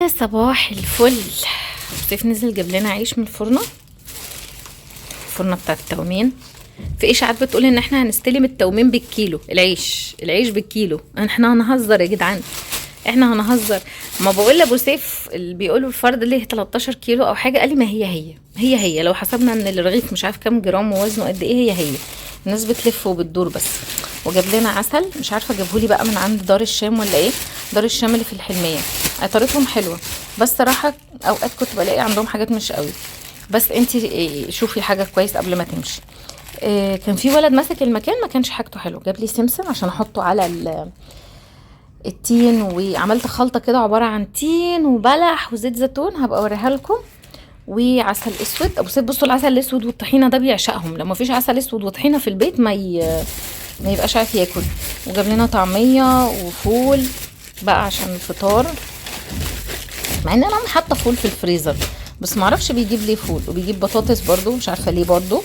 يا صباح الفل. سيف نزل جاب لنا عيش من الفرنه بتاعه التومين. في اشاعات بتقول ان احنا هنستلم التومين بالكيلو، العيش بالكيلو. احنا هنهزر يا جدعان، احنا هنهزر. ما بقول لابو سيف اللي بيقولوا الفرد اللي 13 كيلو او حاجه، قال لي ما هي لو حسبنا ان الرغيف مش عارف كام جرام ووزنه قد ايه، هي الناس بتلف وبتدور بس. وجاب لنا عسل، مش عارفه جابهولي بقى من عند دار الشام ولا ايه، دار الشام اللي في الحلميه. عطارتهم حلوه بس صراحه اوقات كنت بلاقي عندهم حاجات مش قوي. بس انتي شوفي حاجه كويس قبل ما تمشي. كان في ولد ماسك المكان ما كانش حاجته حلو، جاب لي سمسم عشان احطه على التين، وعملت خلطه كده عباره عن تين وبلح وزيت زيتون، هبقى اوريها لكم، وعسل اسود. ابو سيد بصوا العسل الاسود والطحينه ده بيعشقهم، لو ما فيش عسل اسود وطحينه في البيت ما يبقاش عارف ياكل. وجاب لنا طعميه وفول بقى عشان الفطار، مع ان انا حاطه فول في الفريزر بس ما اعرفش بيجيب ليه فول، وبيجيب بطاطس برضو مش عارفه ليه برضو.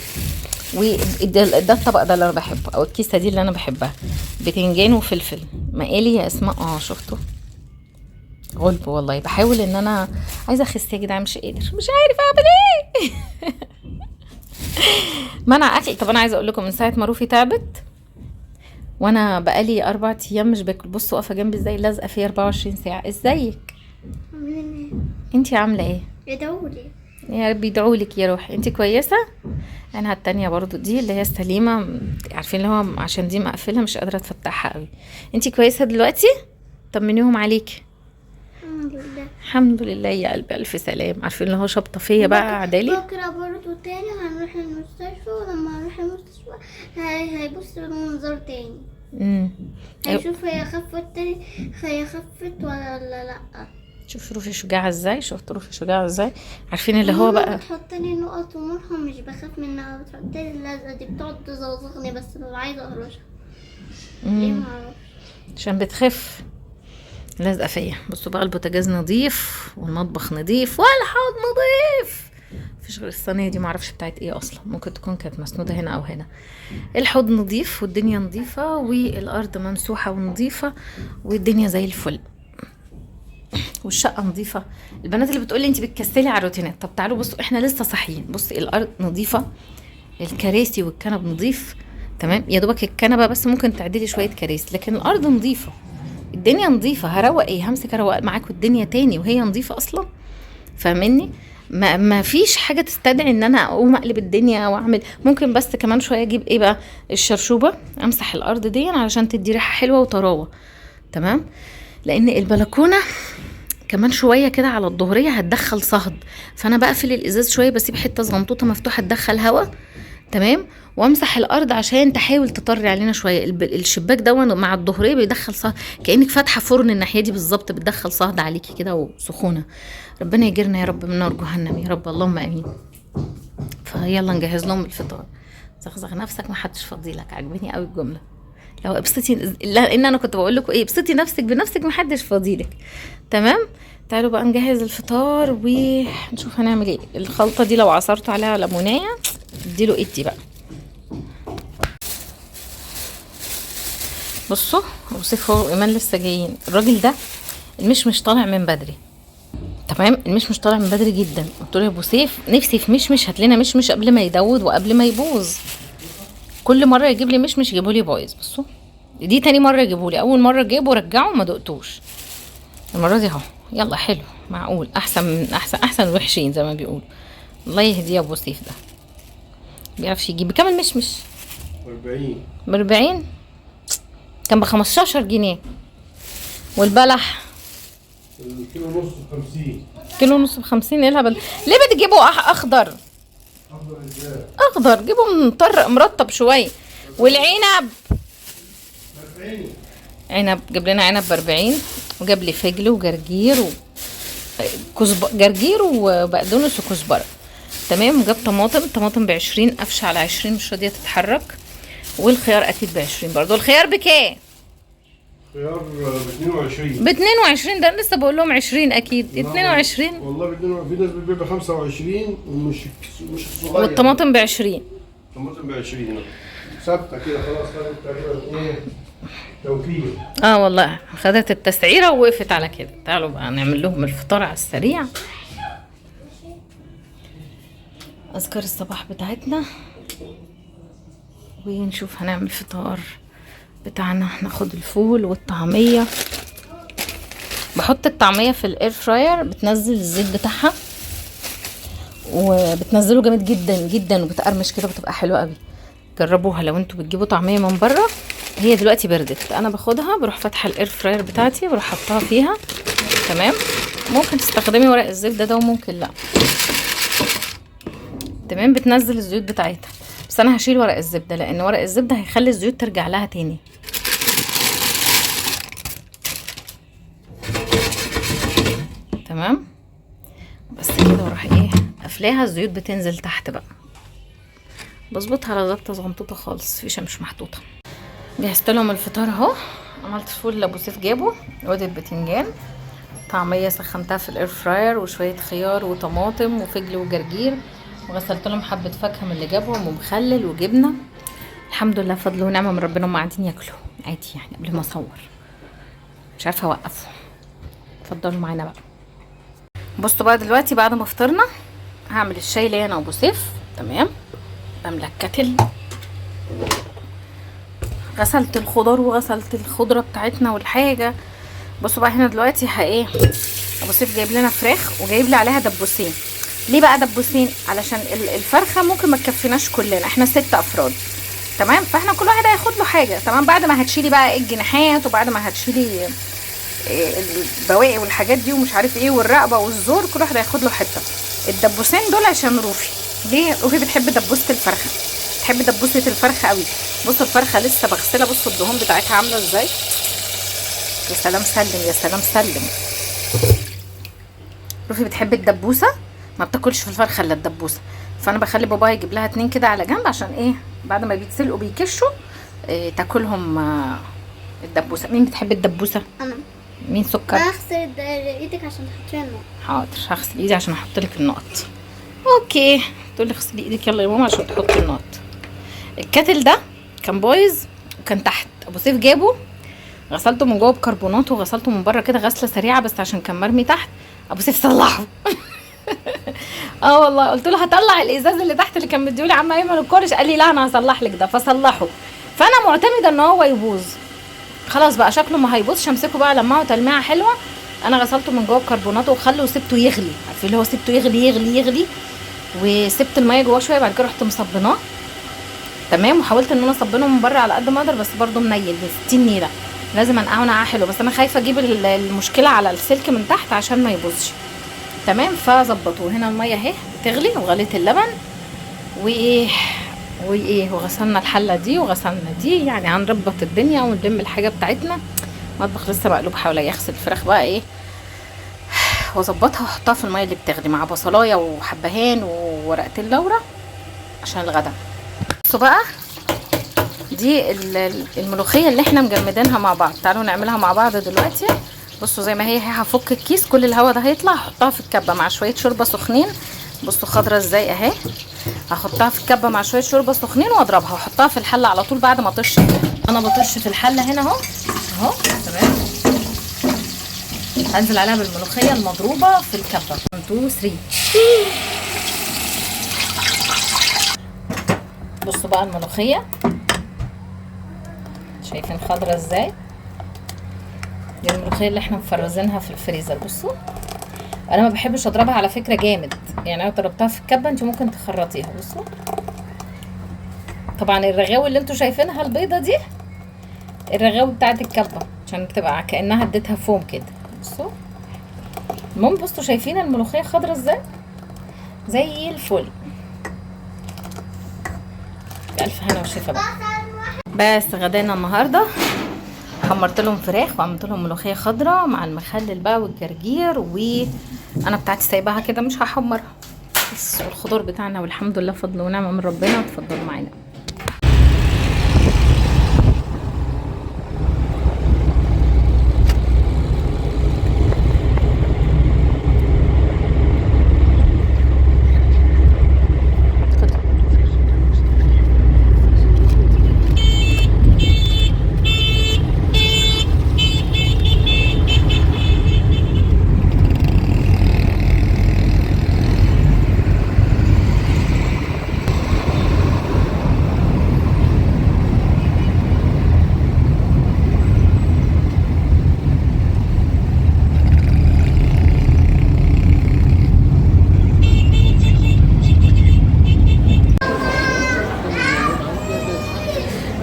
وده الطبق ده اللي انا بحبه، او الكيسه دي اللي انا بحبها، بتنجان وفلفل مقالي يا اسماء. شفتوا غلب والله. بحاول ان انا عايزه اخس يا جدعان، مش قادر، مش عارف اعمل ايه. منع اكل. طب انا عايزه اقول لكم من ساعه ما روفي تعبت وانا بقالي 4 ايام مش باكل. بصوا واقفه جنبي ازاي، لازقه فيا 24 ساعه. ازيك انتي عامله ايه؟ ادعولي يا رب يدعولك يا روحي. انتي كويسه؟ انا التانية برضو دي اللي هي السليمه، عارفين اللي هو عشان دي مقفلها مش قادره تفتحها قوي. انتي كويسه دلوقتي؟ طمنيهم عليك. الحمد لله. الحمد لله يا قلبي، الف سلام. عارفين اللي هو شبطه فيا بقى عدالي. بكره برضو تاني هنروح المستشفى، ولما هنروح المستشفى هيبص بمنظر تاني، هيشوف هي خفت تاني، هي خفت ولا لا. شوف روفي شجاعه ازاي، شفت روفي شجاعه ازاي. عارفين اللي هو بقى بتحط لي نقط ومرهم، مش بخاف منها، بتحط لي اللزقه دي بتقعد تزغزغني بس ببقى عايزه اهرشها. ليه معرفش، عشان بتخف لازقه فيا. بصوا بقى البوتاجاز نظيف والمطبخ نظيف والحوض نظيف، مفيش غير الصينيه دي معرفش بتاعت ايه اصلا، ممكن تكون كانت مسنوده هنا او هنا. الحوض نظيف والدنيا نظيفه والارض ممسوحه ونظيفه والدنيا زي الفل والشقه نظيفه. البنات اللي بتقولي انت بتكسلي على الروتينات، طب تعالوا بصوا احنا لسه صاحيين. بصي الارض نظيفه، الكراسي والكنب نظيف تمام، يا دوبك الكنبه بس ممكن تعدلي شويه كراسي، لكن الارض نظيفه، الدنيا نظيفه. هروق ايه، همسك اروق معاكم الدنيا تاني وهي نظيفه اصلا؟ فاهمني؟ ما فيش حاجه تستدعي ان انا اقوم اقلب الدنيا واعمل. ممكن بس كمان شويه اجيب ايه بقى، الشرشوبه، امسح الارض دي علشان تدي ريحه حلوه وطراوه تمام. لان البلكونه كمان شويه كده على الظهريه هتدخل صهد، فانا بقفل الازاز شويه، بسيب حته زنطوطه مفتوحه تدخل هوا تمام، وامسح الارض عشان تحاول تطري علينا شويه. الشباك ده مع الظهريه بيدخل صهد، كانك فاتحه فرن الناحيه دي بالظبط، بتدخل صهد عليكي كده وسخونه. ربنا يجرنا يا رب من نار جهنم يا رب، اللهم امين. فيلا نجهز لهم الفطار. زغزغ نفسك ما حدش فاضيلك، عجباني قوي الجمله. لو ابسطي، لان انا كنت بقول لكم ايه، ابسطي نفسك بنفسك ما حدش فاضيلك تمام. تعالوا بقى نجهز الفطار ونشوف هنعمل ايه. الخلطه دي لو عصرتوا عليها ليمونيه اديله ادي بقى. بصوا ابو سيف هو وايمان لسه جايين. الراجل ده المشمش طالع من بدري تمام، المشمش طالع من بدري جدا. قلت له يا ابو سيف نفسي في مشمش، هات لنا مشمش قبل ما يدود وقبل ما يبوظ. كل مره يجيب لي مشمش يجيبوا لي بايظ. بصوا دي تاني مره يجيبوا لي، اول مره جابوا رجعوا ما دقتوش، المره دي اهو يلا حلو معقول، احسن من احسن وحشين زي ما بيقولوا. الله يهديه ابو سيف ده بيعرفش يجيب. بكام المشمش؟ 40. ب40 كان ب15 جنيه. والبلح الكيلو ونص ب50. كيلو ونص ب50. ايه الهبل؟ ليه بتجيبوا اخضر؟ اخضر ازاي؟ اخضر جيبوا مطرق مرطب شويه. والعنب 40. عنب، جاب لنا عنب ب40، وجاب لي فجل وجرجير جرجير وبقدونس وكزبره تمام. وجاب طماطم ب20 قفشه على 20 مش راضيه تتحرك. والخيار اكيد ب20 برضو. الخيار بكام؟ خيار ب22. ب22 ده لسه بقول لهم 20 اكيد 22. والله في ناس بتبيع ب25 ومش الصغير. والطماطم ب20. الطماطم ب20 ثابته كده خلاص. تقريبا ايه توكيل. والله خدت التسعيره ووقفت على كده. تعالوا بقى نعمل لهم الفطار على السريع. اذكار الصباح بتاعتنا ونشوف هنعمل فطار بتاعنا. ناخد الفول والطعميه. بحط الطعميه في الاير فراير، بتنزل الزيت بتاعها وبتنزله جامد جدا جدا وبتقرمش كده، بتبقى حلوه قوي. جربوها لو انتوا بتجيبوا طعميه من بره. هي دلوقتي بردت، انا باخدها بروح فاتحه الاير فراير بتاعتي، بروح حطها فيها. تمام. ممكن تستخدمي ورق الزبده ده وممكن لا. تمام. بتنزل الزيوت بتاعتها، بس انا هشيل ورق الزبده لان ورق الزبده هيخلي الزيوت ترجع لها تاني. تمام. بس كده واروح قافلاها، الزيوت بتنزل تحت بقى. بظبطها على ظبطه صغنطوطه خالص، فيشه مش محطوطه. جهزت لهم الفطار اهو. عملت فول اللي ابو سيف جابه، وادي البتنجان، طعميه سخنتها في الاير فراير، وشويه خيار وطماطم وفجل وجرجير، وغسلت لهم حبه فاكهه من اللي جابهم ومخلل وجبنه. الحمد لله فضل ونعمه من ربنا. هم قاعدين ياكلوا عادي يعني قبل ما اصور، مش عارفه اوقفهم. اتفضلوا معانا بقى. بصوا بقى دلوقتي بعد ما فطرنا هعمل الشاي ليا انا وابو سيف. تمام. بملى الكتل، غسلت الخضار وغسلت الخضره بتاعتنا والحاجه. بصوا بقى هنا دلوقتي ابو سيف جايب لنا فراخ وجايب لي عليها دبوسين. ليه بقى دبوسين؟ علشان الفرخه ممكن ما تكفيناش كلنا، احنا 6 افراد. تمام. فاحنا كل واحد هياخد له حاجه. تمام. بعد ما هتشيلي بقى الجناحات، وبعد ما هتشيلي البواقي والحاجات دي ومش عارف ايه والرقبه والزور، كل واحد هياخد له حته. الدبوسين دول عشان روفي. ليه؟ روفي بتحب دبوسه الفرخه، بتحب دبوسه الفرخه قوي. بصوا الفرخه لسه بغسلها، بصوا الدهون بتاعتها عامله ازاي. يا سلام سلم، يا سلام سلم. روفي بتحب الدبوسه، ما بتاكلش في الفرخه الا الدبوسه. فانا بخلي بابايا يجيب لها 2 كده على جنب، عشان بعد ما بيتسلقوا بيكشوا تاكلهم الدبوسه. مين بتحب الدبوسه؟ انا. مين سكر؟ هغسل ايدك عشان تحطي النقط. حاضر، هغسل ايدي عشان احط لك النقط. اوكي. تقول لي اغسلي ايدك يلا يا ماما عشان تحطي النقط. الكاتل ده كان بايظ وكان تحت، ابو سيف جابه، غسلته من جوه بكربونات وغسلته من بره كده غسله سريعه، بس عشان كان مرمي تحت ابو سيف صلحه. والله قلت له هطلع الازاز اللي تحت اللي كان مديولي عم ايمن الكورش، قال لي لا انا هصلح لك ده، فصلحه. فانا معتمده ان هو يبوظ. خلاص بقى شكله ما هيبوظش، همسكه بقى لمعه تلميعه حلوه. انا غسلته من جوه بكربونات وخله وسبته يغلي، عارفين اللي هو سبته يغلي يغلي يغلي، وسبت الميه جواه شويه. بعد كده رحت مصبناه. تمام. وحاولت ان انا اصبنه من بره على قد ما اقدر، بس برده منيل 60 نيله، لازم انقعه نقعه حلو. بس انا خايفه اجيب المشكله على السلك من تحت عشان ما يبوظش. تمام. فظبطوه. هنا الميه اهي بتغلي وغليت اللبن وغسلنا الحله دي وغسلنا دي، يعني هنربط الدنيا ونلم الحاجه بتاعتنا. المطبخ لسه مقلوب، حاول يغسل الفراخ بقى واظبطها واحطها في الميه اللي بتغلي مع بصلايه وحبهان وورقتين لورا عشان الغدا. بصوا بقى دي الملوخيه اللي احنا مجمدينها مع بعض. تعالوا نعملها مع بعض دلوقتي. بصوا زي ما هي هفك الكيس، كل الهواء ده هيطلع، هحطها في الكبه مع شويه شوربه سخنين. بصوا خضره ازاي اهي. هحطها في الكبه مع شويه شوربه سخنين واضربها واحطها في الحله على طول بعد ما طش. انا بطش في الحله هنا اهو. تمام. هنزل عليها بالملوخيه المضروبه في الكبه. 1 2 3. بصوا بقى الملوخيه، شايفين خضره ازاي؟ دي الملوخيه اللي احنا مفرزينها في الفريزر. بصوا انا ما بحبش اضربها على فكره جامد، يعني انا ضربتها في الكبه انت ممكن تخرطيها. بصوا طبعا الرغاوي اللي انتوا شايفينها البيضه دي الرغاوي بتاعت الكبه، عشان بتبقى كانها اديتها فوم كده. بصوا المهم، بصوا شايفين الملوخيه خضره ازاي؟ زي الفل. الف هنا وشفا بقى. بس غدانا النهارده حمرت لهم فراخ وعملت لهم ملوخيه خضراء مع المخلل بقى والجرجير، وانا بتاعتي سايباها كده مش هحمرها بس. والخضار بتاعنا والحمد لله فضل ونعمه من ربنا. اتفضلوا معانا.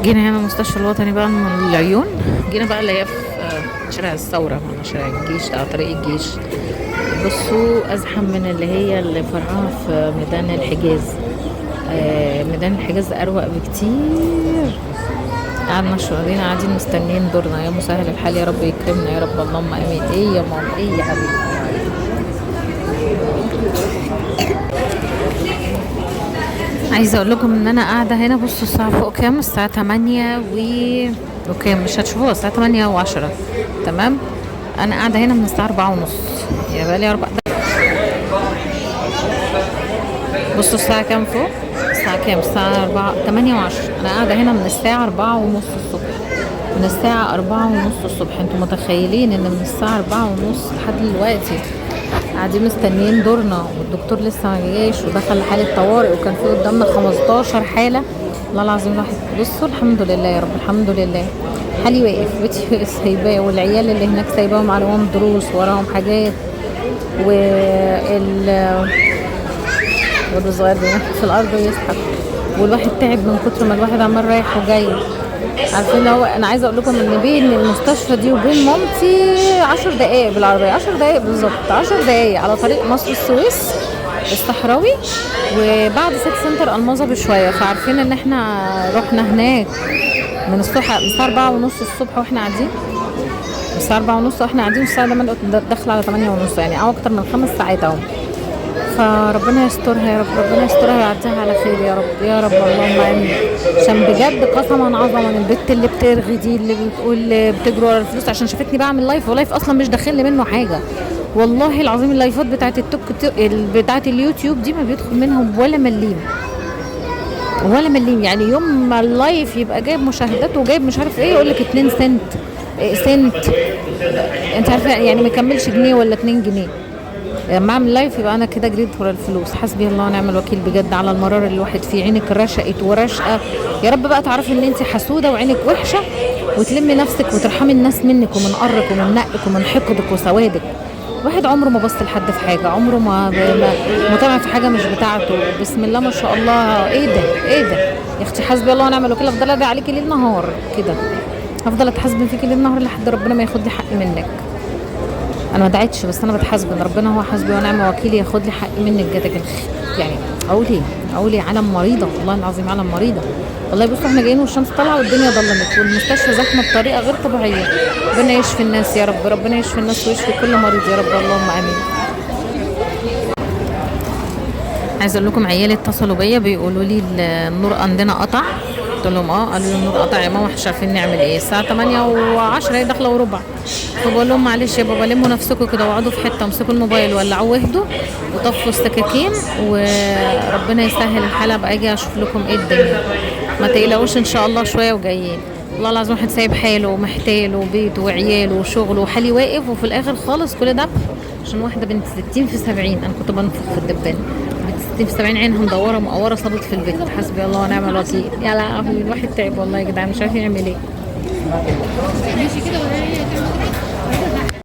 جينا هنا المستشفى الوطني بقى من العيون. جينا بقى اللي هي في شارع الثورة، ولا شارع الجيش، على طريق الجيش. بصوا أزحم من اللي هي اللي فرعها في ميدان الحجاز. ميدان الحجاز أروق بكتير. قعدنا شوية قاعدين مستنيين دورنا. يا مسهل الحال يا رب يكرمنا يا رب، اللهم امين. ايه يا ماما، ايه يا حبيبي. عايزه اقول لكم ان انا قاعده هنا. بصوا الساعه فوق كام؟ الساعه 8 وكام، مش هتشوفوها، الساعه 8 و10. تمام. انا قاعده هنا من الساعه 4:30. يا بالي 4. بصوا الساعه كام فوق؟ الساعه كام؟ الساعه 4 8 و10. انا قاعده هنا من الساعه 4:30 الصبح. من الساعة 4:30 الصبح. انتوا متخيلين ان من الساعة 4:30 لحد دلوقتي قاعدين مستنيين دورنا، والدكتور لسه ما جاش، ودخل حالة طوارئ، وكان في قدامنا 15 حالة. والله العظيم الواحد. بصوا الحمد لله يا رب، الحمد لله. حالي واقف، بيتي سايباه، والعيال اللي هناك سايباهم عليهم دروس وراهم حاجات، والواد الصغير بينحت في الأرض ويسحب، والواحد تعب من كتر ما الواحد عمال رايح وجاي. عارفين اللي هو انا عايزه اقول لكم ان بين المستشفى دي وبين مامتي 10 دقائق بالعربيه، 10 دقائق بالظبط، 10 دقائق على طريق مصر السويس الصحراوي، وبعد سيتي سنتر الماظة بشويه. فعارفين ان احنا رحنا هناك من الصبح، من الساعه 4:30 الصبح واحنا قاعدين، من الساعه 4:30 واحنا قاعدين، والساعه لما داخله على 8:30، يعني او اكتر من 5 ساعات اهو. فربنا يسترها يا رب، ربنا يسترها ويعديها على خير يا رب، يا رب اللهم امين. عشان بجد قسما عظما البت اللي بترغي دي، اللي بتقول بتجري ورا الفلوس عشان شافتني بعمل لايف، ولايف اصلا مش داخل لي منه حاجه. والله العظيم اللايفات بتاعت بتاعت اليوتيوب دي ما بيدخل منهم ولا مليم، ولا مليم. يعني يوم ما اللايف يبقى جايب مشاهدات وجايب مش عارف ايه، يقول لك 2 سنت. انت عارفه يعني ما يكملش جنيه ولا 2 جنيه. لما اعمل لايف يبقى انا كده جريت ورا الفلوس. حسبي الله ونعم الوكيل بجد على المرار اللي الواحد فيه. عينك رشقت ورشقه. يا رب بقى تعرفي ان انت حسوده وعينك وحشه، وتلمي نفسك وترحمي الناس منك ومن قرك ومن نقك ومن حقدك وسوادك. واحد عمره ما بص لحد في حاجه، عمره ما طمع في حاجه مش بتاعته. بسم الله ما شاء الله. ايه ده، ايه ده يا اختي؟ حسبي الله ونعم الوكيل. افضل ادعي عليكي ليل نهار كده، افضل اتحاسب فيكي ليل نهار لحد ربنا ما ياخد لي حقي منك. انا ما دعيتش، بس انا بتحاسب ان ربنا هو حسبي ونعم وكيلي، ياخد لي حقي منك جاتك. يعني اقول ايه عالم مريضه، والله العظيم عالم مريضه. والله بصوا احنا جايين والشمس طالعه والدنيا ضلمت، والمستشفى زحمه بطريقه غير طبيعيه. ربنا يشفي الناس يا رب، ربنا يشفي الناس ويشفي كل مريض يا رب، اللهم امين. عايزه اقول لكم عيالي اتصلوا بيا بيقولوا لي النور عندنا قطع. قلت لهم قالوا لي النور قطع يا ماما، مش عارفين نعمل ايه. الساعه 8:10 هي داخله وربع. فبقول لهم معلش يا بابا لموا نفسكم كده واقعدوا في حته، امسكوا الموبايل ولعوه واهدوا وطفوا السكاكين، وربنا يسهل الحال. ابقى اجي اشوف لكم ايه الدنيا، ما تقلقوش ان شاء الله شويه وجايين. والله العظيم واحد سايب حاله ومحتاله وبيته وعياله وشغله وحالي واقف، وفي الاخر خالص كل ده عشان واحده بنت 60 في 70. انا كنت بنفخ في الدبان. بنت 60 في 70 عينها مدوره مقوره، صابت في البيت. حسبي الله ونعم الوكيل. يا لهوي الواحد تعب والله يا جدعان، مش عارف يعمل ايه. ماشي كده ولا هي